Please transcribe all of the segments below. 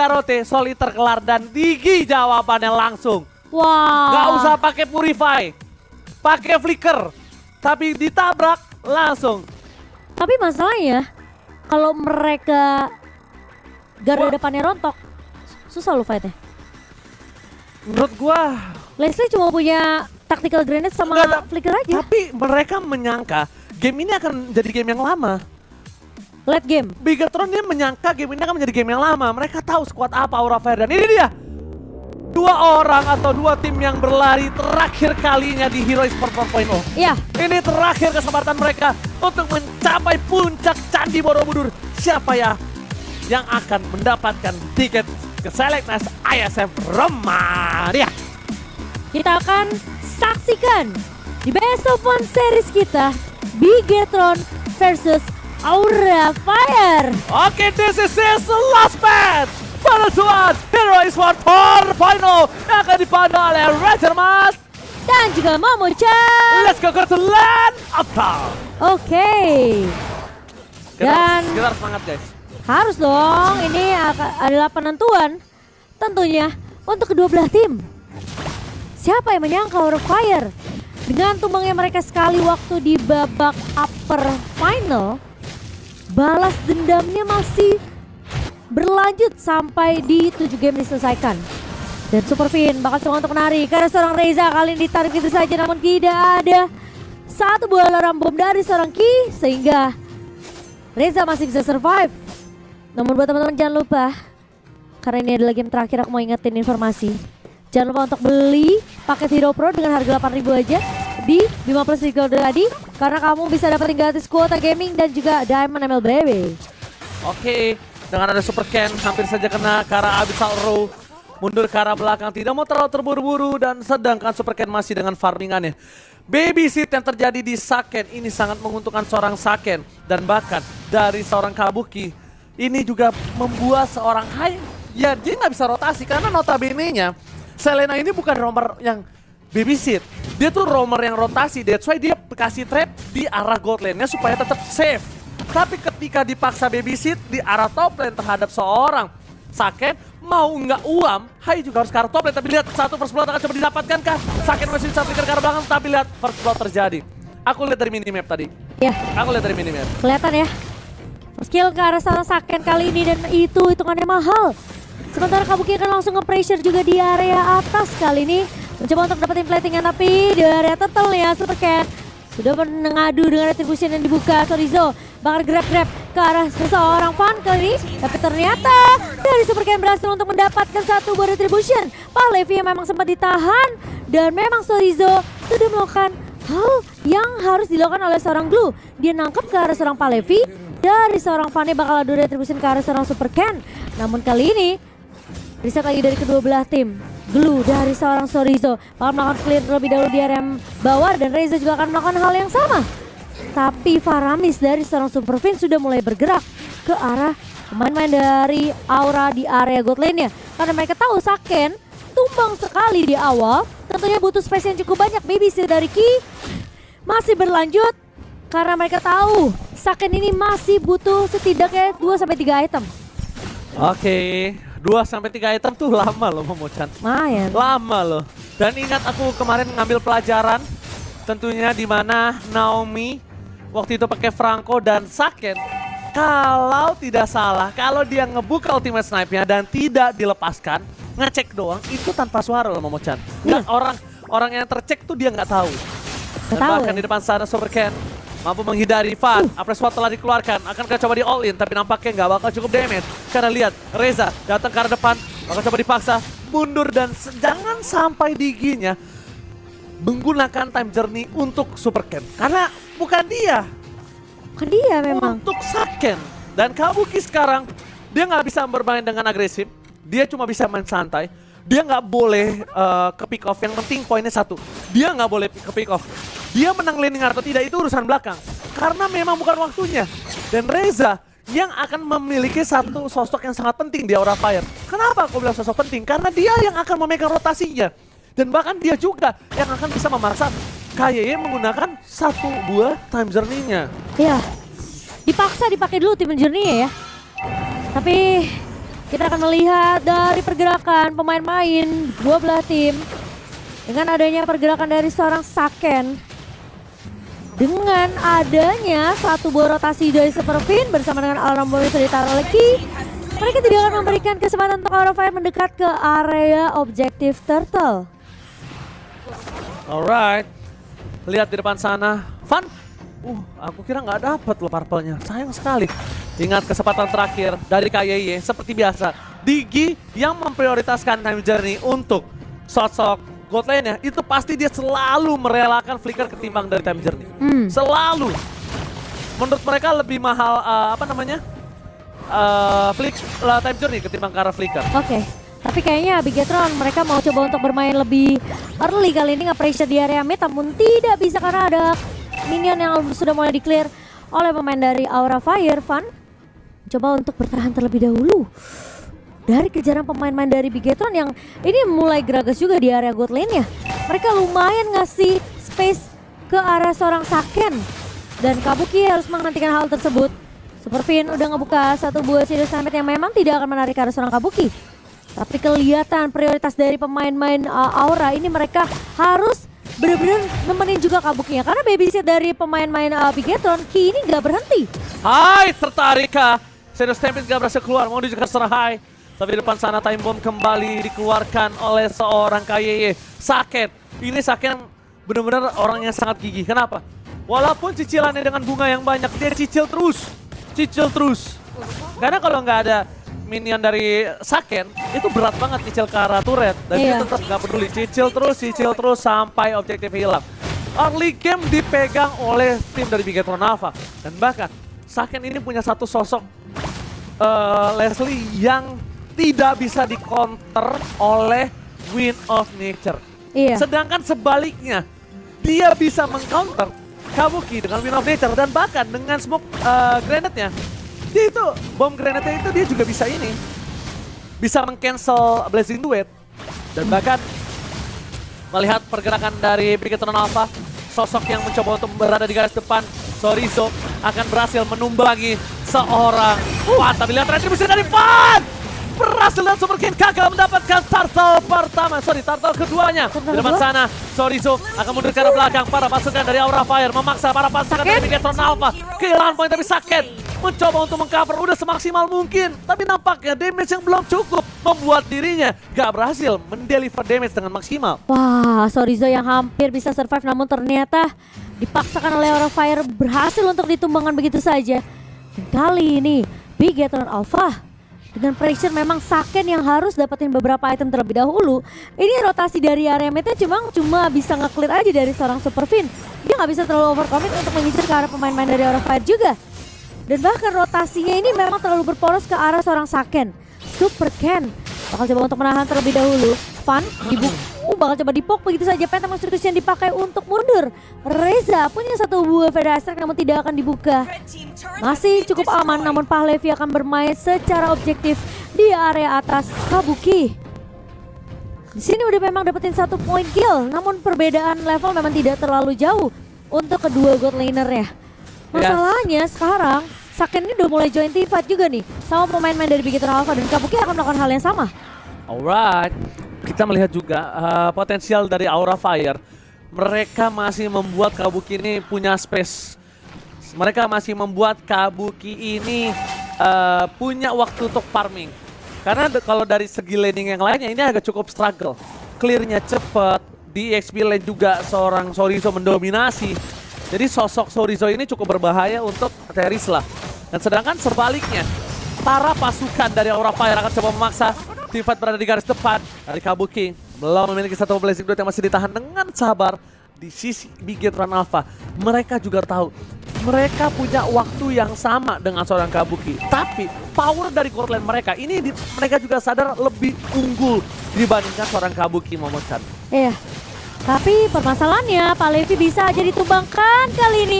Garote, Soliter kelar dan Digi jawabannya langsung. Wah. Gak usah pakai Purify, pakai Flicker, tapi ditabrak langsung. Tapi masalahnya kalau mereka garda depannya rontok, susah lu fightnya. Menurut gua Leslie cuma punya tactical grenade sama Enggak, flicker aja. tapi mereka menyangka game ini akan jadi game yang lama. Late game. Bigatron dia menyangka game ini akan menjadi game yang lama. Mereka tahu squad apa Aura Fire dan ini dia. Dua orang atau dua tim yang berlari terakhir kalinya di Hero Esports 4.0. Iya. Ini terakhir kesempatan mereka untuk mencapai puncak Candi Borobudur. Siapa ya yang akan mendapatkan tiket ke Seleknas ISM Romania? Kita akan saksikan di Best of One series kita Bigetron versus Aura Fire. Oke, this is his last match. Penentuan Hero Esports 4.0 yang akan dipandu oleh Ranger Mas Dan juga Momo-chan. Let's go to land of town. Oke. Dan Kita harus semangat guys. harus dong, ini adalah penentuan tentunya untuk kedua belah tim. Siapa yang menyangka Aura Fire dengan tumbangnya mereka sekali waktu di babak upper final, balas dendamnya masih berlanjut sampai di 7 game diselesaikan. Dan Superfin bakal coba untuk menarik karena seorang Reza kali ini ditarik itu saja, namun tidak ada satu buah alarm bom dari seorang Ki sehingga Reza masih bisa survive. Namun buat teman-teman jangan lupa, karena ini adalah game terakhir, aku mau ingetin informasi. Jangan lupa untuk beli paket Hero Pro dengan harga 8.000 aja di Bima Plus League tadi, karena kamu bisa dapetin gratis kuota gaming dan juga Diamond MLBB. Oke, dengan ada Super Ken hampir saja kena ke arah Abyssal Row. Mundur ke arah belakang, tidak mau terlalu terburu-buru dan sedangkan Super Ken masih dengan farmingannya. Babysit yang terjadi di Saken ini sangat menguntungkan seorang Saken dan bahkan dari seorang Kabuki. Ini juga membuat seorang Hai, ya dia nggak bisa rotasi karena notabene-nya Selena ini bukan roamer yang babysit. Dia tuh roamer yang rotasi, that's why dia kasih trap di arah gold lane-nya supaya tetap safe. Tapi ketika dipaksa babysit di arah top lane terhadap seorang Saken, mau nggak uam, Hai juga harus ke arah top lane. Tapi lihat satu first blood akan coba didapatkan kah? Saken masih bisa flicker ke arah belakang, tapi lihat first blood terjadi. Aku lihat dari minimap tadi. Ya, Aku lihat dari minimap. kelihatan ya. Skill ke arah seorang Saken kali ini dan itu hitungannya mahal. Sementara Kabuki akan langsung nge-pressure juga di area atas kali ini. Mencoba untuk dapetin platingan tapi di area turtle ya Super Ken sudah mengadu dengan retribution yang dibuka. Sorizo bakal grab-grab ke arah seseorang fan kali ini. Tapi ternyata dari Super Ken berhasil untuk mendapatkan satu buah retribution. Pak Levi yang memang sempat ditahan dan memang Sorizo sudah melakukan hal yang harus dilakukan oleh seorang Glue. Dia nangkep ke arah seorang Pak Levi. Dari seorang Fanny bakal adu retribution ke arah seorang Super Ken. Namun kali ini reset lagi dari kedua belah tim. Glue dari seorang Sorizo bakal melakukan clear terlebih dahulu di area bawah dan Reza juga akan melakukan hal yang sama. Tapi Faramis dari seorang Superfin sudah mulai bergerak ke arah pemain-pemain dari Aura di area gold lane-nya. Karena mereka tahu Saken tumbang sekali di awal, tentunya butuh space yang cukup banyak. Babysit dari Ki masih berlanjut karena mereka tahu Saken ini masih butuh setidaknya 2-3 item. Oke, 2-3 item tuh lama loh Momo-chan. Lumayan. Lama loh. Dan ingat aku kemarin ngambil pelajaran tentunya di mana Naomi waktu itu pakai Franco dan Saken. Kalau tidak salah, kalau dia ngebuka ultimate snipe-nya dan tidak dilepaskan, ngecek doang itu tanpa suara loh Momo-chan. Dan orang yang tercek tuh dia nggak tahu. Dan bahkan di depan sana Super Ken mampu menghindari Fan. Apres Swat telah dikeluarkan, akan coba di all in tapi nampaknya nggak bakal cukup damage. Karena lihat Reza datang ke arah depan, bakal coba dipaksa mundur dan jangan sampai Diginya menggunakan time journey untuk Super Ken. Karena bukan dia. Bukan dia memang. Untuk Saken. Dan Kabuki sekarang dia nggak bisa bermain dengan agresif, dia cuma bisa main santai. Dia nggak boleh ke pick off, yang penting poinnya satu. Dia nggak boleh ke pick off. Dia menang laning atau tidak itu urusan belakang. Karena memang bukan waktunya. Dan Reza yang akan memiliki satu sosok yang sangat penting di Aura Fire. Kenapa aku bilang sosok penting? Karena dia yang akan memegang rotasinya. Dan bahkan dia juga yang akan bisa memaksa KYE menggunakan satu buah time journey-nya. Iya, dipaksa dipakai dulu tim journey ya. Tapi Kita akan melihat dari pergerakan pemain-pemain dua belah tim. Dengan adanya pergerakan dari seorang Saken. Dengan adanya satu buah rotasi dari Superfin bersama dengan alarm bomb yang sudah ditaruh oleh Ki. Mereka tidak akan memberikan kesempatan untuk Aura Fire mendekat ke area objektif Turtle. Alright. Lihat di depan sana. Fun. Aku kira nggak dapat loh purple-nya. Sayang sekali. Ingat kesempatan terakhir dari KYY seperti biasa. Digi yang memprioritaskan time journey untuk sosok god lane-nya. Itu pasti dia selalu merelakan flicker ketimbang dari time journey. Selalu. Menurut mereka lebih mahal time journey ketimbang Kara flicker. Oke. Tapi kayaknya Bigetron mereka mau coba untuk bermain lebih early kali ini, nge-pressure di area mid, namun tidak bisa karena ada minion yang sudah mulai di-clear oleh pemain dari Aura Fire. Van coba untuk bertahan terlebih dahulu dari kejaran pemain-pemain dari Bigetron yang ini mulai geragas juga di area god lane-nya. Mereka lumayan ngasih space ke arah seorang Saken dan Kabuki harus menghentikan hal tersebut. Superfin udah ngebuka satu buah Shadow Summit yang memang tidak akan menarik ke arah seorang Kabuki. Tapi kelihatan prioritas dari pemain-pemain Aura ini mereka harus benar-benar nemenin juga Kabukinya. Karena babysit dari pemain-main Bigetron, Ki ini gak berhenti. Hai, tertarik kah? Shadow Stampede gak berhasil keluar, mau juga Hai. Tapi di depan sana time bomb kembali dikeluarkan oleh seorang KYY. Saken, ini Saken benar-benar orang yang sangat gigih. Kenapa? Walaupun cicilannya dengan bunga yang banyak, dia cicil terus. Karena kalau nggak ada minion dari Saken, itu berat banget cicil ke arah turret. Dan dia tetap nggak peduli, cicil terus sampai objektif hilang. Early game dipegang oleh tim dari Bigetron Alpha. Dan bahkan Saken ini punya satu sosok Leslie yang tidak bisa di-counter oleh Wind of Nature. Sedangkan sebaliknya, dia bisa meng-counter Kabuki dengan Wind of Nature dan bahkan dengan smoke grenade-nya. Dia itu, bom grenade-nya itu dia juga bisa ini. Bisa meng-cancel Blazing Duet. Dan bahkan melihat pergerakan dari Bigetron Alpha, sosok yang mencoba untuk berada di garis depan, Sorizo akan berhasil menumbangi seorang Fan. Tapi lihat retribusi dari Fan! Berhasil dan Super King gagal mendapatkan turtle turtle keduanya. Di depan sana, Sorizo akan mundur ke arah belakang. Para pasukan dari Aura Fire memaksa para pasukan dari Bigetron Alpha. Kehilangan poin tapi Saken mencoba untuk mengcover udah semaksimal mungkin. Tapi nampaknya damage yang belum cukup membuat dirinya gak berhasil mendeliver damage dengan maksimal. Wah, Sorizo yang hampir bisa survive namun ternyata dipaksakan oleh Aura Fire berhasil untuk ditumbangkan begitu saja. Dan kali ini Bigetron Alpha dengan pressure memang Saken yang harus dapetin beberapa item terlebih dahulu. Ini rotasi dari area meta cuma bisa nge-clear aja dari seorang Superfin. Dia nggak bisa terlalu overcommit untuk mengincar ke arah pemain-pemain dari Aura Fire juga. Dan bahkan rotasinya ini memang terlalu berporos ke arah seorang Saken. Super Ken bakal coba untuk menahan terlebih dahulu. Fan bakal coba dipok begitu saja. Phantom Execution dipakai untuk mundur. Reza punya satu buah Feather Strike namun tidak akan dibuka. Masih cukup aman namun Pahlevi akan bermain secara objektif di area atas Kabuki. Di sini udah memang dapetin satu point kill, namun perbedaan level memang tidak terlalu jauh untuk kedua god laner ya. Masalahnya sekarang Saken ini udah mulai join team fight juga nih sama pemain-pemain dari Bigetron Alpha dan Kabuki akan melakukan hal yang sama. Alright, kita melihat juga potensial dari Aura Fire. Mereka masih membuat Kabuki ini punya space. Mereka masih membuat Kabuki ini punya waktu untuk farming. Karena kalau dari segi laning yang lainnya ini agak cukup struggle. Clearnya cepat, di XP lane juga seorang Sorizo mendominasi. Jadi sosok Sorizo ini cukup berbahaya untuk Terisla. Dan sedangkan sebaliknya, para pasukan dari Aura Fire akan coba memaksa team fight berada di garis depan dari Kabuki. Belum memiliki satu Blazing Duet yang masih ditahan dengan sabar di sisi Bigetron Alpha. Mereka juga tahu mereka punya waktu yang sama dengan seorang Kabuki. Tapi power dari core lane mereka ini mereka juga sadar lebih unggul dibandingkan seorang Kabuki, Momochan. Iya. Tapi permasalahannya Pahlevi bisa aja ditumbangkan kali ini.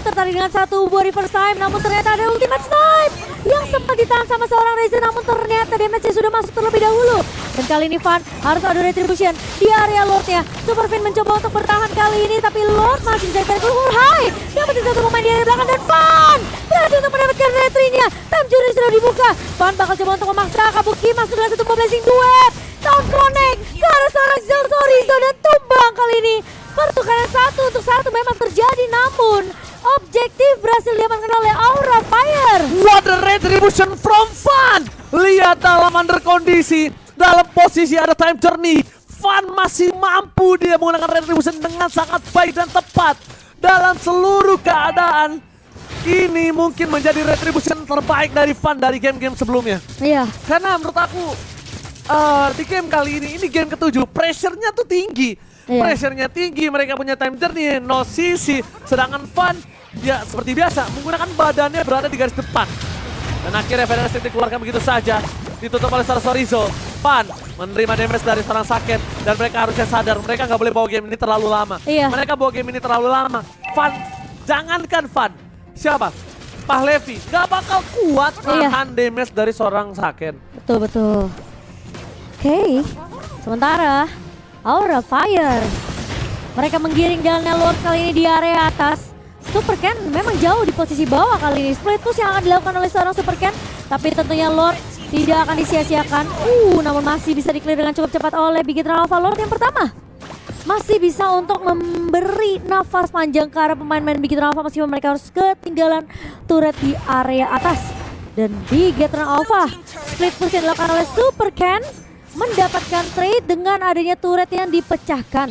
Tertarik dengan satu buah reverse time namun ternyata ada ultimate snipe. yang sempat ditahan sama seorang Reza, namun ternyata damage-nya sudah masuk terlebih dahulu. Dan kali ini Van harus ada retribution di area Lord-nya. Superfin mencoba untuk bertahan kali ini, tapi Lord masih bisa keluar. Hai, dapetin satu pemain di area belakang dan Van berhasil untuk mendapatkan retrinya. Time Journey sudah dibuka. Van bakal coba untuk memaksa Kabuki masuk dalam satu blessing duet. Sound connect ke arah seorang Zorizo dan tumbang kali ini. Pertukaran 1-1 memang terjadi, namun objektif berhasil diamankan oleh Aura Fire. What a retribution from Van. Lihat dalam under kondisi, dalam posisi ada time journey, Van masih mampu dia menggunakan retribution dengan sangat baik dan tepat. Dalam seluruh keadaan, ini mungkin menjadi retribution terbaik dari Van dari game-game sebelumnya. Iya. Karena menurut aku di game kali ini game ke-7, pressure-nya tuh tinggi. Iya. Pressure-nya tinggi, mereka punya time journey, no CC. Sedangkan Van, ya seperti biasa, menggunakan badannya berada di garis depan. Dan akhirnya Federasi dikeluarkan begitu saja, ditutup oleh Zorizo. Van menerima damage dari seorang Saken, dan mereka harusnya sadar, mereka nggak boleh bawa game ini terlalu lama. Iya. Mereka bawa game ini terlalu lama. Van, jangankan Van, siapa? Pahlevi, nggak bakal kuat nahan damage dari seorang Saken. Betul. Oke, sementara Aura Fire, mereka menggiring jalannya Lord kali ini di area atas. Super Ken memang jauh di posisi bawah kali ini. Split push yang akan dilakukan oleh seorang Super Ken, tapi tentunya Lord tidak akan disia-siakan. Namun masih bisa di-clear dengan cukup cepat oleh Bigetron Alpha. Lord yang pertama masih bisa untuk memberi nafas panjang ke arah pemain-pemain Bigetron Alpha meskipun mereka harus ketinggalan turret di area atas. Dan Bigetron Alpha, split push yang dilakukan oleh Super Ken mendapatkan trade dengan adanya turret yang dipecahkan.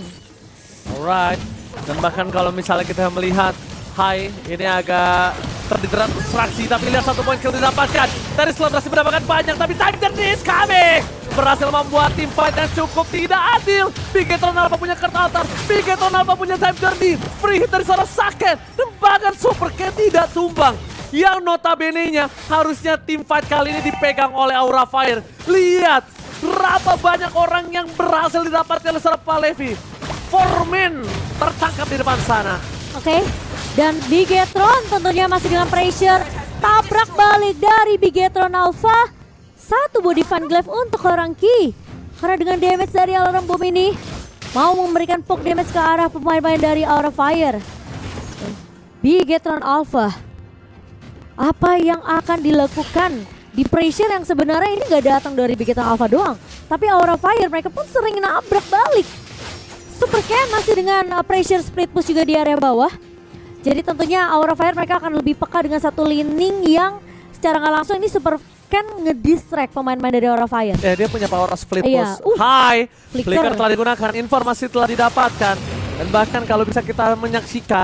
Alright, dan bahkan kalau misalnya kita melihat Hai, ini agak terdirat distraksi, tapi lihat satu poin kill didapatkan. Dari Slot berhasil mendapatkan banyak, tapi time journey is coming. Berhasil membuat tim fight yang cukup tidak adil. Bigetron Alpha punya Kertaltar, Bigetron Alpha punya time journey. Free hit dari seorang Saken, dan bahkan Super Ken tidak tumbang. Yang notabene-nya harusnya tim fight kali ini dipegang oleh Aura Fire. Lihat, berapa banyak orang yang berhasil didapatkan oleh seorang Pahlevi. Foreman tertangkap di depan sana. Oke, dan Bigetron tentunya masih dengan pressure. Tabrak balik dari Bigetron Alpha. Satu body fan glaive untuk orang Ki. Karena dengan damage dari alarm bom ini, mau memberikan poke damage ke arah pemain-pemain dari Aura Fire. Bigetron Alpha, apa yang akan dilakukan? Di pressure yang sebenarnya ini gak datang dari Bigetron Alpha doang, tapi Aura Fire mereka pun sering nabrak balik. Super Ken masih dengan pressure split push juga di area bawah. Jadi tentunya Aura Fire mereka akan lebih peka dengan satu leaning yang secara nggak langsung ini Super Ken ngedistract pemain-pemain dari Aura Fire. Dia punya power split Iya. push. Hai, Flicker. flicker telah digunakan, informasi telah didapatkan. Dan bahkan kalau bisa kita menyaksikan,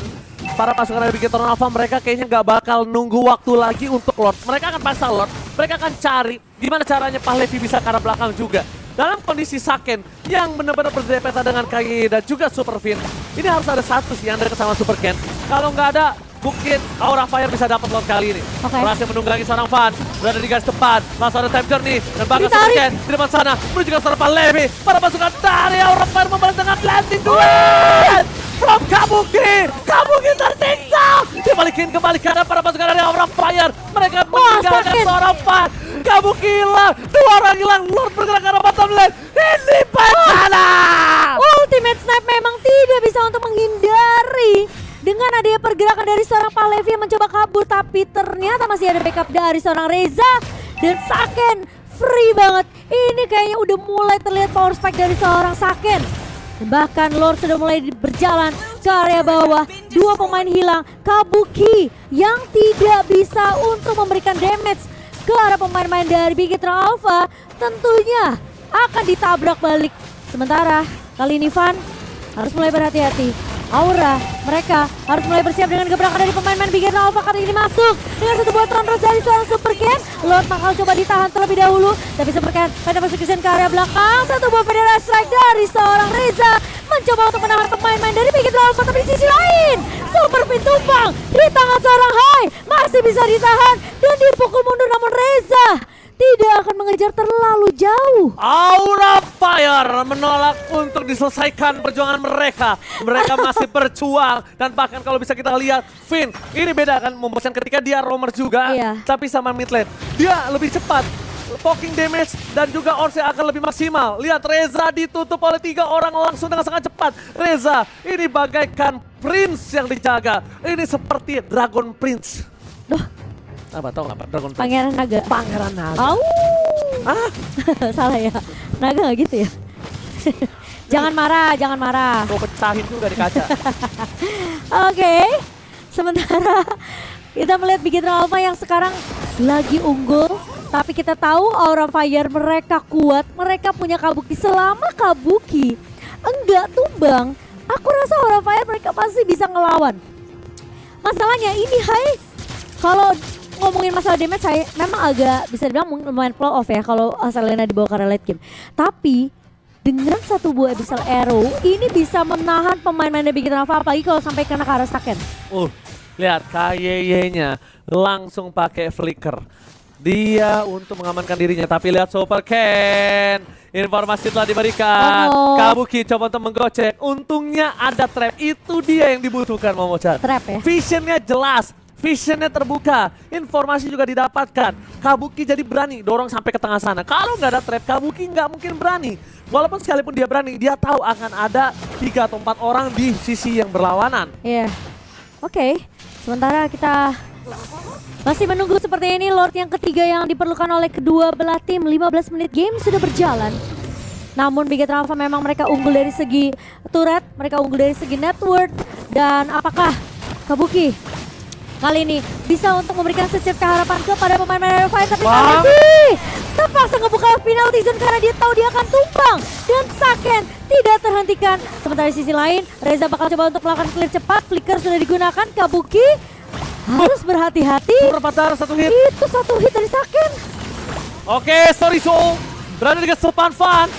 para pasukan dari Bigetron Alpha mereka kayaknya nggak bakal nunggu waktu lagi untuk Lord. Mereka akan pasang Lord, mereka akan cari gimana caranya Pahlevi bisa ke arah belakang juga. Dalam kondisi Saken yang benar-benar berdepatan dengan KGI dan juga Superfin, ini harus ada satu sih yang dekat sama Super Ken. Kalau nggak ada, mungkin Aura Fire bisa dapat Lord kali ini. Berhasil menunggangi seorang Van, berada di garis depan, langsung ada time journey, dan bahkan Super Ken di depan sana, menuju ke seorang Pahlevi. Para pasukan dari Aura Fire membalas dengan landing duel from Kabuki. Kabuki tersiksa, dibalikin kembali karena para pasukan dari Aura Fire. Mereka meninggalkan seorang Van. Kabuki hilang, dua orang hilang, Lord bergerak ke arah bottom lane. Ini bencana. Ultimate Snipe memang tidak bisa untuk menghindari dengan adanya pergerakan dari seorang Pahlevi yang mencoba kabur, tapi ternyata masih ada backup dari seorang Reza dan Saken. Free banget. Ini kayaknya udah mulai terlihat power spike dari seorang Saken. Dan bahkan Lord sudah mulai berjalan ke area bawah. Dua pemain hilang. Kabuki yang tidak bisa untuk memberikan damage ke arah pemain-pemain dari Bigetron Alpha tentunya akan ditabrak balik. Sementara kali ini Van harus mulai berhati-hati. Aura, mereka harus mulai bersiap dengan gebrakan dari pemain-pemain Bigetron Alpha kali ini masuk dengan satu buah Tron dari seorang Super Ken. Lord bakal coba ditahan terlebih dahulu, tapi Super Ken pada persecution ke area belakang. Satu buah Federal Strike dari seorang Reza mencoba untuk menahan pemain-pemain dari Bigetron Alpha, tapi di sisi lain Superfin tumpang di tangan seorang Hai, masih bisa ditahan dan dipukul mundur, namun Reza tidak akan mengejar terlalu jauh. Aura Fire menolak untuk diselesaikan perjuangan mereka. Mereka masih berjuang. Dan bahkan kalau bisa kita lihat, Finn, ini beda kan memutuskan ketika dia roamer juga. Iya. Tapi sama mid lane, dia lebih cepat. Poking damage dan juga Orse akan lebih maksimal. Lihat Reza ditutup oleh 3 orang langsung dengan sangat cepat. Reza ini bagaikan Prince yang dijaga. Ini seperti Dragon Prince. Duh, Apa tau nggak Pak? Dragon Prince? Pangeran Naga. Pangeran Naga. Au. Ah, Salah ya. Naga nggak gitu ya? Jangan marah, jangan marah. gue pecahin juga di kaca. Oke. Sementara kita melihat Big Hero Alpha yang sekarang lagi unggul. Tapi kita tahu Aura Fire mereka kuat. Mereka punya Kabuki. Selama Kabuki enggak tumbang, aku rasa Aura Fire mereka masih bisa ngelawan. Masalahnya ini kalau ngomongin masalah damage saya memang agak bisa dibilang lumayan flow off ya kalau Selena dibawa ke late game. Tapi dengan satu buah Abyssal Arrow ini bisa menahan pemain-pemain Big Hero Alpha apalagi kalau sampai kena Karasaken. Lihat KYY-nya langsung pakai flicker. Dia untuk mengamankan dirinya, tapi lihat Super Ken. Informasi telah diberikan. Oh no. Kabuki coba untuk menggocek. Untungnya ada trap. Itu dia yang dibutuhkan Momo-chan. Trap ya? Visionnya jelas. Visionnya terbuka. Informasi juga didapatkan. Kabuki jadi berani dorong sampai ke tengah sana. Kalau nggak ada trap, Kabuki nggak mungkin berani. Walaupun sekalipun dia berani, dia tahu akan ada 3 atau 4 orang di sisi yang berlawanan. Iya. Oke. Sementara kita masih menunggu seperti ini Lord yang ketiga yang diperlukan oleh kedua belah tim. 15 menit game sudah berjalan. Namun Big Hero Alpha memang mereka unggul dari segi turret, mereka unggul dari segi network. Dan apakah Kabuki kali ini bisa untuk memberikan secerca harapan kepada pemain-pemain Fire? Tapi Kabuki terpaksa ngebuka penalty zone karena dia tahu dia akan tumbang. Dan Saken tidak terhentikan. Sementara di sisi lain, Reza bakal coba untuk melakukan clear cepat. Flicker sudah digunakan, Kabuki harus berhati-hati. Perempatan 1 hit. Itu 1 hit dari Saken. Oke, Story Show berada di kesepan Fan.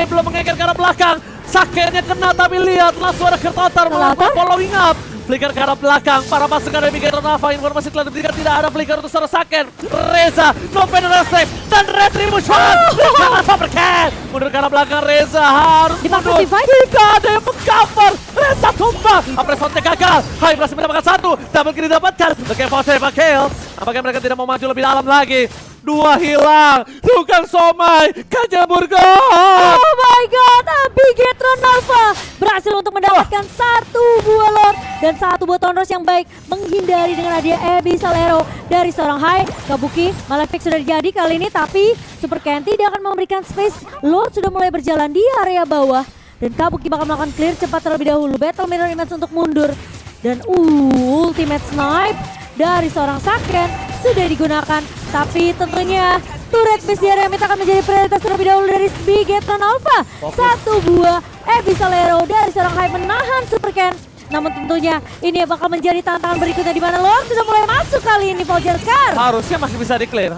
Belum mengeker ke arah belakang. Sakennya kena tapi lihat langsung ada Kertotar melakukan following up. Flicker ke arah belakang, para pasukan dari Big Hero Alpha. Informasi telah diberikan tidak ada flicker untuk seorang Saken. Reza, no penalty strike dan retribution. Jangan Super Cat. Mundur ke arah belakang Reza harus Dipaksa mundur. divide. Tidak ada yang mengcover. Reza tumbang. Apresotnya gagal. Berhasil mendapatkan 1. Double kill didapatkan. The Force kill. Apakah mereka tidak mau maju lebih dalam lagi? 2 hilang. Bukan Somai. Kajaburgo. Oh my god, Big Hero Alpha berhasil untuk mendapatkan 1 buah Lord dan 1 buah Tonros yang baik, menghindari dengan hadiah Abyssal Arrow dari seorang Kabuki. Malefic sudah jadi kali ini, tapi Super Ken tidak akan memberikan space. Lord sudah mulai berjalan di area bawah dan Kabuki bakal melakukan clear cepat terlebih dahulu. Battle Mirror Image untuk mundur dan ultimate snipe dari seorang Saken sudah digunakan, tapi tentunya turret base di area mid akan menjadi prioritas terlebih dahulu dari Big Hero Alpha. 1 buah Abyssal Arrow dari seorang menahan Super Ken. Namun tentunya ini bakal menjadi tantangan berikutnya di mana Lord sudah mulai masuk kali ini Paul Scar. Harusnya masih bisa di-clear.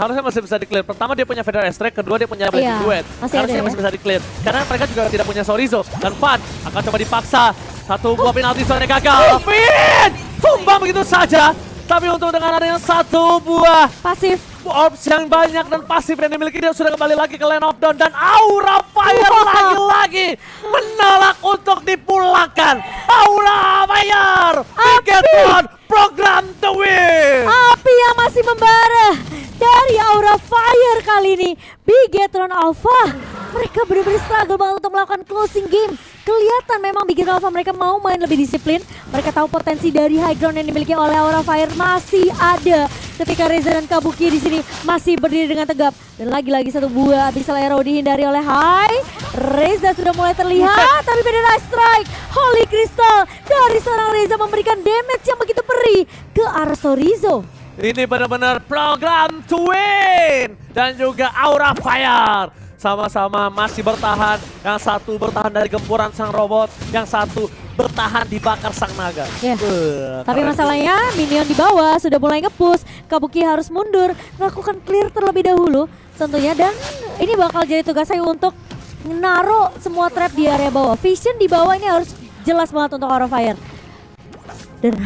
Pertama dia punya Feather Strike, kedua dia punya Blazing Duet. Harusnya masih bisa di-clear. Karena mereka juga tidak punya Sorizo. Dan Fan akan coba dipaksa. 1 buah penalti soalnya gagal. Finn! Tumbang begitu saja. Tapi untuk dengan adanya 1 buah Pasif orbs yang banyak dan pasif yang dimiliki, dia sudah kembali lagi ke lane of down. Dan Aura Fire lagi-lagi menolak untuk dipulangkan. Aura Fire! Bigetron program to win! api yang masih membara dari Aura Fire kali ini. Big Hero Alpha mereka benar-benar struggle banget untuk melakukan closing game. Kelihatan memang Big Hero Alpha mereka mau main lebih disiplin. Mereka tahu potensi dari high ground yang dimiliki oleh Aura Fire masih ada. Ketika Reza dan Kabuki di sini masih berdiri dengan tegap. Dan lagi-lagi 1 buah Abyssal Arrow dihindari oleh Reza sudah mulai terlihat. Tapi beda strike. Holy Crystal dari seorang Reza memberikan damage yang begitu perih ke arah Sorizo. Ini benar-benar program to win. Dan juga Aura Fire sama-sama masih bertahan. Yang satu bertahan dari gempuran sang robot, yang satu bertahan dibakar sang naga. Tapi masalahnya minion di bawah sudah mulai nge-push. Kabuki harus mundur, melakukan clear terlebih dahulu tentunya. Dan ini bakal jadi tugas saya untuk menaruh semua trap di area bawah. Vision di bawah ini harus jelas banget untuk Aura Fire. Dan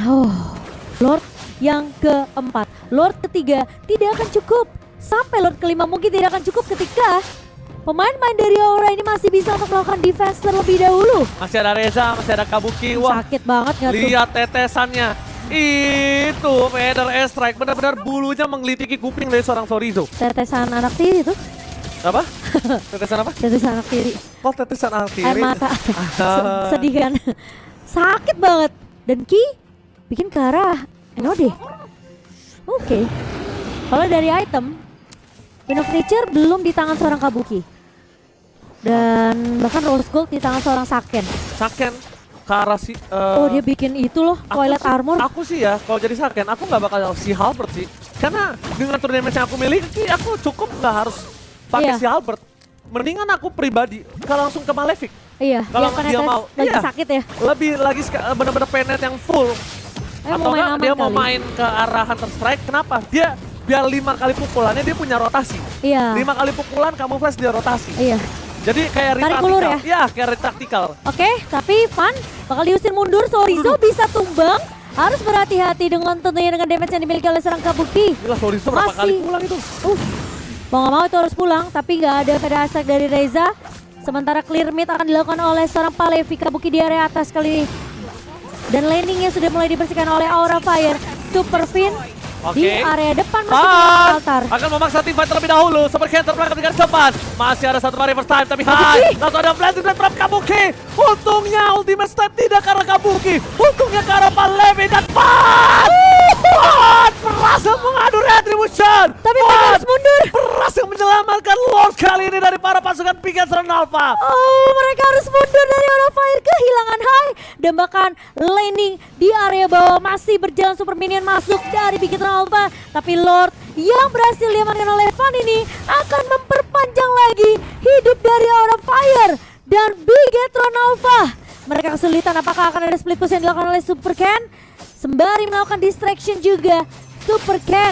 Lord yang keempat, Lord ketiga tidak akan cukup. Sampai Lord kelima mungkin tidak akan cukup ketika pemain-pemain dari Aura ini masih bisa untuk melakukan defense terlebih dahulu. Masih ada Reza, masih ada Kabuki. Wah, Sakit banget nggak tuh? lihat tetesannya. Itu Feather Strike benar-benar bulunya mengelitiki kuping dari seorang Chorizo. Tetesan anak tiri tuh. Apa? Tetesan apa? Tetesan anak tiri. Oh, tetesan anak Air tiri. mata. Sedih kan? Sakit banget. Dan Ki bikin ke arah NOD. Oke. Kalau dari item, Queen of Nature belum di tangan seorang Kabuki. Dan bahkan Rose Gold di tangan seorang Saken. Saken ke arah si... Oh dia bikin itu loh, Twilight Armor. Aku sih ya, kalau jadi Saken, aku nggak bakal si Halberd sih. Karena dengan turn damage yang aku miliki, aku cukup nggak harus pakai Iya. si Halberd. Mendingan aku pribadi, kalau langsung ke Malefic. Iya, Kalau yang dia penetrasi mau, lagi iya. sakit ya. Lebih lagi bener-bener penet yang full. Mau Atau main enggak aman dia mau kali. main ke arah Hunter Strike, kenapa? Dia biar 5 kali pukulannya dia punya rotasi. Iya. 5 kali pukulan kamu flash dia rotasi. Iya. Jadi kayak Tarik ulur retactical. ya? Iya, kayak retactical. Oke, tapi Van bakal diusir mundur. Chorizo bisa tumbang. Harus berhati-hati dengan tentunya dengan damage yang dimiliki oleh seorang Kabuki. Gila, Chorizo berapa kali pulang itu? Mau nggak mau itu harus pulang, tapi nggak ada pada asak dari Reza. Sementara clear mid akan dilakukan oleh seorang Palevi. Kabuki di area atas kali ini. Dan landingnya sudah mulai dibersihkan oleh Aura Fire. Super Fin di Oke. area depan masih Han di altar. akan memaksa tim fight terlebih dahulu. Super Ken terbelakang dengan depan. Masih ada satu kali first time, tapi Han langsung ada blazing dan trap Kabuki. Untungnya ultimate step tidak ke arah Kabuki. Untungnya ke arah Palevi dan Pan berhasil mengadu retribution. Tapi mereka harus mundur. Berhasil menyelamatkan Lord kali ini dari para pasukan Pigatron Alpha. Oh, mereka harus mundur dari Aura Fire, kehilangan high. Dan bahkan landing di area bawah masih berjalan super minion masuk dari Bigetron Alpha. Tapi Lord yang berhasil diamankan oleh Van ini akan memperpanjang lagi hidup dari Aura Fire dan Bigetron Alpha. Mereka kesulitan, apakah akan ada split push yang dilakukan oleh Super Ken? Sembari melakukan distraction juga, Super Ken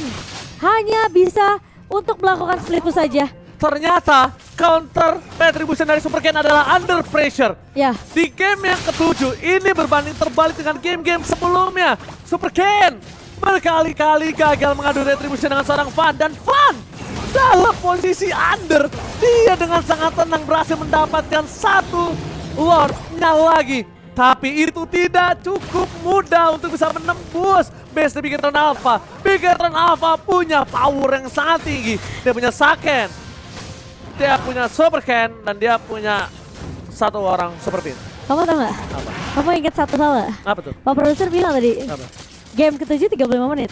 hanya bisa untuk melakukan split push saja. Ternyata counter retribution dari Super Ken adalah under pressure. Ya, Di game yang ketujuh ini berbanding terbalik dengan game-game sebelumnya. Super Ken berkali-kali gagal mengadu retribution dengan seorang Van. Dan Van dalam posisi under. Dia dengan sangat tenang berhasil mendapatkan satu Lordnya lagi. Tapi itu tidak cukup mudah untuk bisa menembus base dari Bigetron Alpha. Bigetron Alpha punya power yang sangat tinggi. Dia punya Saken, dia punya Super Ken, dan dia punya satu orang Super Pin. kamu tahu nggak? Apa? Kamu ingat satu hal nggak? Apa tuh? Pak produser bilang tadi, Apa? game ketujuh 35 menit.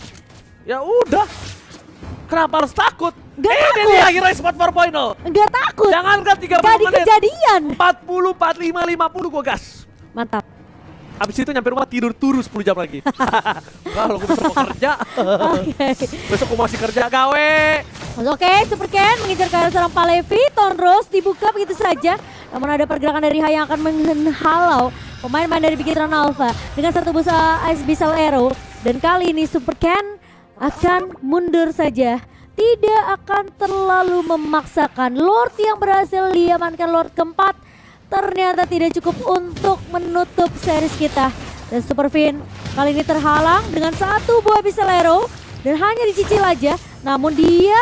Ya udah. Kenapa harus takut? Gak Ini takut. dia Hero Sport 4.0. Enggak takut. Jangankan 30 Jadi menit. kejadian. 40, 45, 50 gue gas. Mantap. Habis itu nyampe rumah tidur turu 10 jam lagi. Kalau gue besok mau kerja. Oke. Besok gue masih kerja gawe. Oke, Super Ken mengincar ke arah seorang Palevi. Tonrose dibuka begitu saja. Namun ada pergerakan dari Hai yang akan menghalau pemain-pemain dari Bigetron Alpha dengan satu busa Ice Missile Arrow. Dan kali ini Super Ken akan mundur saja. Tidak akan terlalu memaksakan. Lord yang berhasil diamankan Lord keempat ternyata tidak cukup untuk menutup series kita. Dan Super Fin kali ini terhalang dengan satu buah Missile Arrow dan hanya dicicil aja. Namun dia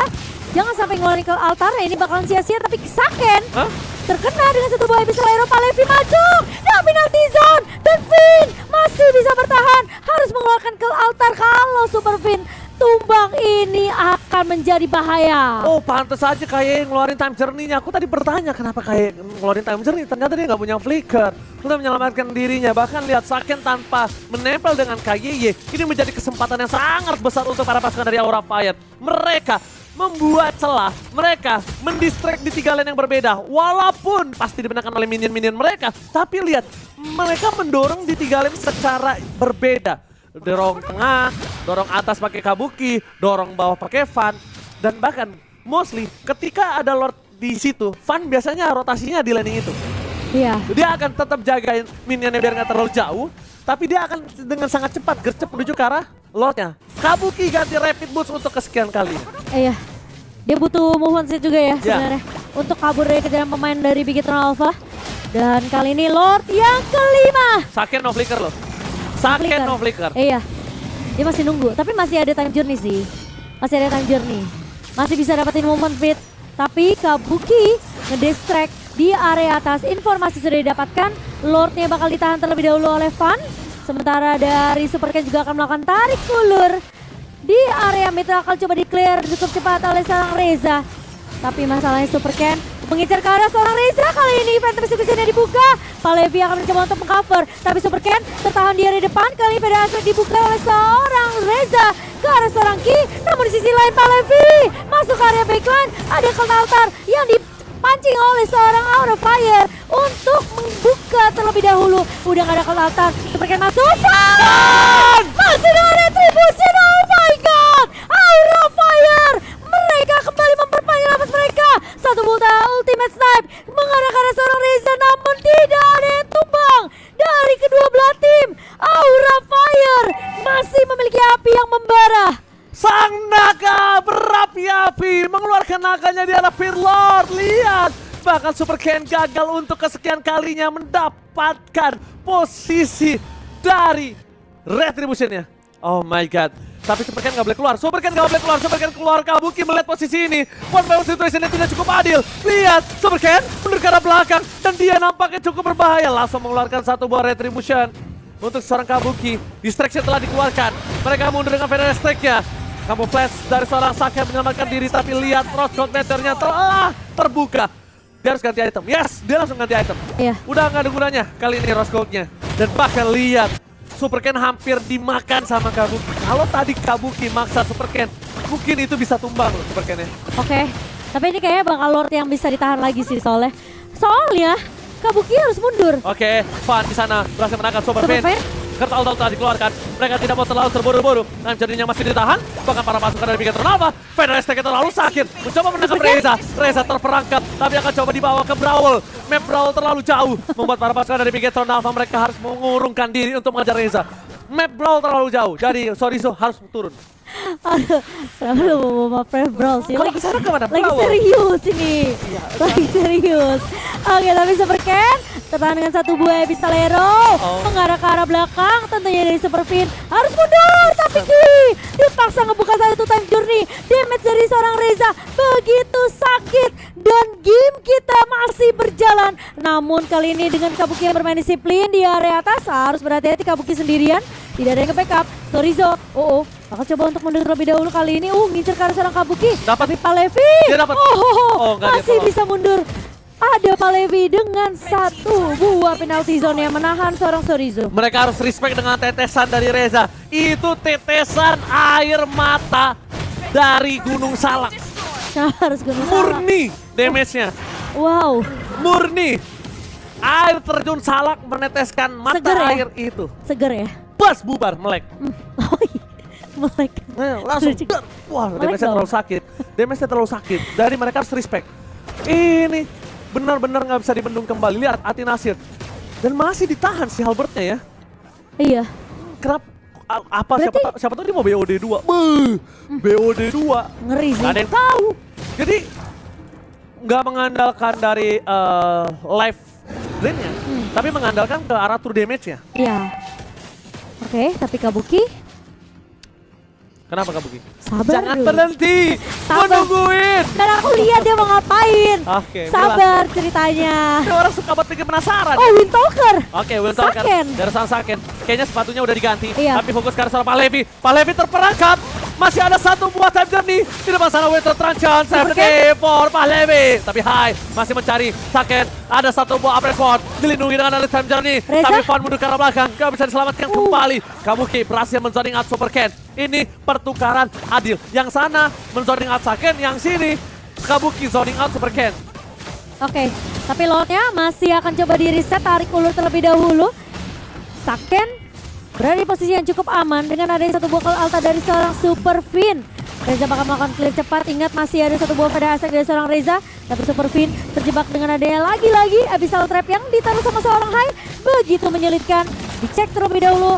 jangan sampai ngeluarin ke altar, ini bakalan sia-sia. Tapi Saken Hah? terkena dengan satu buah Missile Arrow. Palevi maju dan penalty zone. Dan Fin masih bisa bertahan. Harus mengeluarkan ke altar kalau Super Fin tumbang ini akan menjadi bahaya. Oh, pantas aja kayak ngeluarin time journey-nya. Aku tadi bertanya kenapa kayak ngeluarin time journey. Ternyata dia nggak punya flicker. Sudah menyelamatkan dirinya. Bahkan lihat Saken tanpa menempel dengan KYY. Ini menjadi kesempatan yang sangat besar untuk para pasukan dari Aura Fire. Mereka membuat celah. Mereka mendistract di 3 lane yang berbeda. Walaupun pasti dimenangkan oleh minion-minion mereka. Tapi lihat, mereka mendorong di 3 lane secara berbeda. Dorong tengah, dorong atas pakai Kabuki, dorong bawah pakai Van, dan bahkan mostly ketika ada Lord di situ, Van biasanya rotasinya di landing itu. Iya. Dia akan tetap jagain minionnya biar nggak terlalu jauh, tapi dia akan dengan sangat cepat gercep menuju ke arah Lordnya. Kabuki ganti rapid boost untuk kesekian kali. Iya. Dia butuh move on set juga ya sebenarnya untuk kabur dari kejaran pemain dari Bigetron Alpha. Dan kali ini Lord yang kelima. Saken no flicker loh. Saken no flicker. Iya. Dia masih nunggu, tapi masih ada time journey sih. Masih ada time journey. Masih bisa dapetin movement speed. Tapi Kabuki ngedistract di area atas. Informasi sudah didapatkan, Lordnya bakal ditahan terlebih dahulu oleh Van. Sementara dari Super Ken juga akan melakukan tarik ulur di area mid, akan coba di-clear cukup cepat oleh seorang Reza. Tapi masalahnya Super Ken mengincar ke arah seorang Reza. Kali ini Phantom Execution-nya dibuka. Palevi akan mencoba untuk mengcover, tapi Super Ken tertahan di area depan. Kali ini pada aspek dibuka oleh seorang Reza ke arah seorang Ki. Namun di sisi lain Palevi masuk ke area backline. Ada Cult Altar yang dipancing oleh seorang Aura Fire untuk membuka terlebih dahulu. Udah gak ada Cult Altar, Super Ken masuk. Masih dengan Retribution, oh my god! Aura Fire! Mereka kembali memperpanjang nafas mereka. Satu buta ultimate snipe mengarah ke arah seorang Reza, namun tidak ada yang tumbang dari kedua belah tim. Aura Fire masih memiliki api yang membara. Sang naga berapi-api mengeluarkan naganya di arah Firlord. Lihat, bahkan Super Ken gagal untuk kesekian kalinya mendapatkan posisi dari Retribution-nya. Oh my god. Tapi Super Ken gak boleh keluar, Super Ken keluar. Kabuki melihat posisi ini. One by one situation yang tidak cukup adil. Lihat, Super Ken mundur ke arah belakang dan dia nampaknya cukup berbahaya. Langsung mengeluarkan satu buah Retribution untuk seorang Kabuki. Distraction telah dikeluarkan. Mereka mundur dengan Feather Strike-nya. Kamu flash dari seorang Saka menyelamatkan diri, tapi lihat Roscoe meternya telah terbuka. Dia harus ganti item. Yes, dia langsung ganti item. Iya. Udah gak ada gunanya kali ini Roscoe-nya. Dan bahkan lihat, Super Ken hampir dimakan sama Kabuki. Kalau tadi Kabuki maksa Super Ken, mungkin itu bisa tumbang loh Super Ken-nya. Oke, tapi ini kayaknya bakal Lord yang bisa ditahan lagi sih soalnya. Soalnya Kabuki harus mundur. Oke, Van di sana berhasil menangkap Super Super Ken. Ken. Kertal telah dikeluarkan. Mereka tidak mau terlalu terburu-buru. Time jadinya masih ditahan. Bahkan para pasukan dari Bigetron Alpha. Feather Strike terlalu sakit. Mencoba menangkap Reza. Reza terperangkap. Tapi akan coba dibawa ke Brawl. Map Brawl terlalu jauh. Membuat para pasukan dari Bigetron Alpha mereka harus mengurungkan diri untuk mengejar Reza. Map Brawl terlalu jauh. Jadi Sorizo harus turun. Aduh, kenapa lu mau Pref Brawl sih? Kalau kesana kemana? Lagi Brawl. serius ini. Lagi serius. Oke, tapi Super Ken tertahan dengan satu buah pistolero. Mengarah ke arah belakang, tentunya dari Super Fin harus mundur. Tapi dipaksa ngebuka satu time journey. Damage dari seorang Reza begitu sakit. Dan game kita masih berjalan. Namun kali ini dengan Kabuki yang bermain disiplin di area atas, harus berhati-hati Kabuki sendirian. Tidak ada yang nge-backup. Sorizo, akan coba untuk mundur terlebih dahulu kali ini. Ngincer ke arah seorang Kabuki. Dapat. Tapi Palevi. Dia dapat. Enggak, dia masih tolong. bisa mundur. Ada Palevi dengan satu buah penalty zone yang menahan seorang Sorizo. Mereka harus respect dengan tetesan dari Reza. Itu tetesan air mata dari Gunung Salak. Harus Gunung Salak. Murni damage-nya. Wow. Murni. Air terjun Salak meneteskan mata Seger ya? air itu. Seger ya? Pas bubar, melek. Oh iya. Melek. Langsung. Lucu. Wah, Melek damage-nya dong. terlalu sakit. Damage-nya terlalu sakit. Dari mereka harus respect. Ini benar-benar nggak bisa dibendung kembali. Lihat Ati Nasir. Dan masih ditahan si Halbertnya ya. Iya. Kerap apa Berarti- siapa tahu dia mau BOD 2. BOD 2. Ngeri sih. Gak ada yang tahu. Jadi nggak mengandalkan dari live lane-nya, tapi mengandalkan ke arah true damage-nya. Iya. Oke, tapi Kabuki Kenapa Kabuki? sabar Jangan dulu. berhenti, Sabar. menungguin. Karena aku lihat dia mau ngapain. Oke, Sabar ceritanya. Ini orang suka buat bikin penasaran. Oh, Windtalker. Oke, Will Talker Saken. dari sang Saken. Kayaknya sepatunya udah diganti, Iya. tapi fokus ke arah seorang Palevi. Palevi terperangkap. Masih ada satu buah time journey di depan sana. Winter Tranchan, Super 70 for Palevi. Tapi Hai masih mencari Saken. Ada satu buah upgrade sword dilindungi dengan ada time journey. Reza? Tapi Van mundur ke arah belakang, gak bisa diselamatkan kembali. Kabuki berhasil menzoning out Super Ken. Ini pertukaran adil. Yang sana menzoning out Saken, yang sini Kabuki zoning out Super Ken. Oke, tapi lotnya masih akan coba di reset, tarik ulur terlebih dahulu. Saken berada di posisi yang cukup aman dengan adanya satu buah call alta dari seorang Super Fin. Reza bakal melakukan clear cepat, ingat masih ada satu buah pada aset dari seorang Reza. Tapi Super Fin terjebak dengan adanya lagi-lagi Abyssal Trap yang ditaruh sama seorang Hai. Begitu menyulitkan, dicek terlebih dahulu.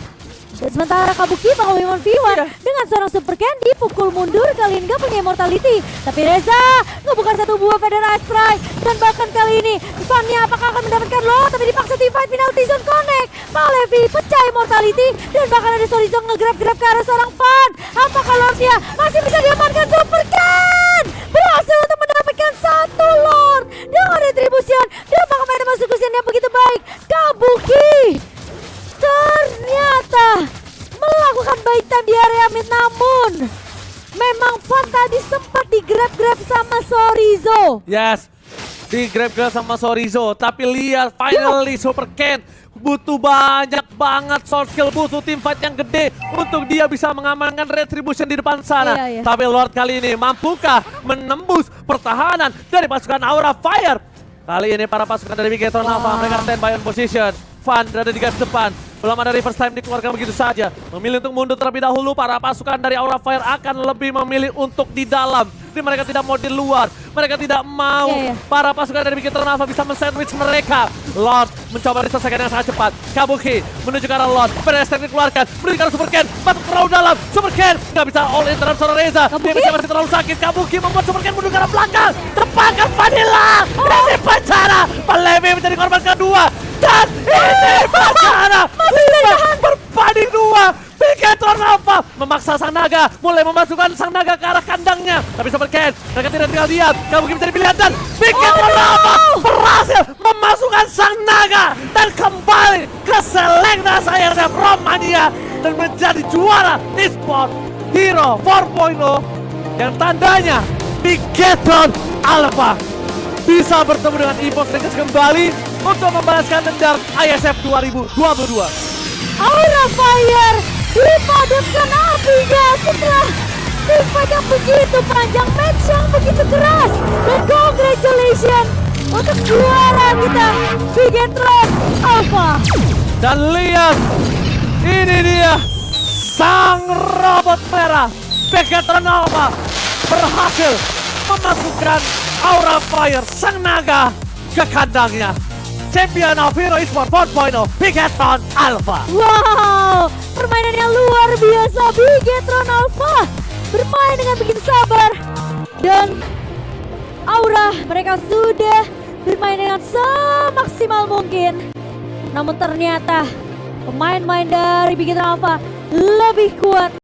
Dan sementara Kabuki bakal Wimon V1 dengan seorang Super Ken dipukul mundur, kali ini gak punya immortality. Tapi Reza ngebuka satu buah Feather Strike. Dan bahkan kali ini Vannya apakah akan mendapatkan low, tapi dipaksa divide penalty zone connect. Palevi pecah immortality. Dan bahkan ada Sorizo nge-grab-grab ke arah seorang Van. Apakah Lordnya masih bisa diamankan? Super Ken berhasil untuk mendapatkan satu Lord dengan Sion. Dan apakah main masuk Sion yang begitu baik? Kabuki ternyata melakukan baik time di area mid, namun memang Van tadi sempat di-grab sama Sorizo. Yes, di grab sama Sorizo. Tapi lihat, finally Super Ken butuh banyak banget soft skill, butuh team fight yang gede untuk dia bisa mengamankan Retribution di depan sana. Iya. Tapi Lord kali ini mampukah menembus pertahanan dari pasukan Aura Fire? Kali ini para pasukan dari Bigetron Alpha mereka standby on position. Van berada di garis depan. Belum ada reverse time dikeluarkan begitu saja. Memilih untuk mundur terlebih dahulu. Para pasukan dari Aura Fire akan lebih memilih untuk di dalam. Jadi mereka tidak mau di luar. Mereka tidak mau para pasukan dari Bigetron Alpha bisa men-sandwich mereka. Lord mencoba diselesaikan dengan sangat cepat. Kabuki menuju ke arah Lord. Pedestrian dikeluarkan. Menuju ke arah Super Ken. Masuk terlalu dalam. Super Ken nggak bisa all in terhadap Sora Reza. Dia masih terlalu sakit. Kabuki membuat Super Ken menuju ke arah belakang. Tepakan Vanilla. Dari penjara. Palevi menjadi korban kedua. Dan ini penjara. Berbanding dua. Bigetron Alpha memaksa Sang Naga, mulai memasukkan Sang Naga ke arah kandangnya. Tapi Super Ken, mereka tidak tinggal diam. Kabuki menjadi pilihan dan Bigetron Alpha berhasil memasukkan Sang Naga dan kembali ke selengna sayarnya Romania dan menjadi juara eSport Hero 4.0 yang tandanya Bigetron Alpha bisa bertemu dengan EVOS Rangers kembali untuk membalaskan dendam ISF 2022. Aura Fire dipadamkan apinya setelah fight yang begitu panjang, match yang begitu keras. Dan congratulations untuk juara kita, Bigetron Alpha. Dan lihat, ini dia sang robot merah Bigetron Alpha berhasil memasukkan Aura Fire Sang Naga ke kandangnya. Champion of Hero Esports 4.0 Bigetron Alpha. Wow, permainan yang luar biasa. Bigetron Alpha bermain dengan begitu sabar. Dan Aura, mereka sudah bermain dengan semaksimal mungkin. Namun ternyata pemain-pemain dari Bigetron Alpha lebih kuat.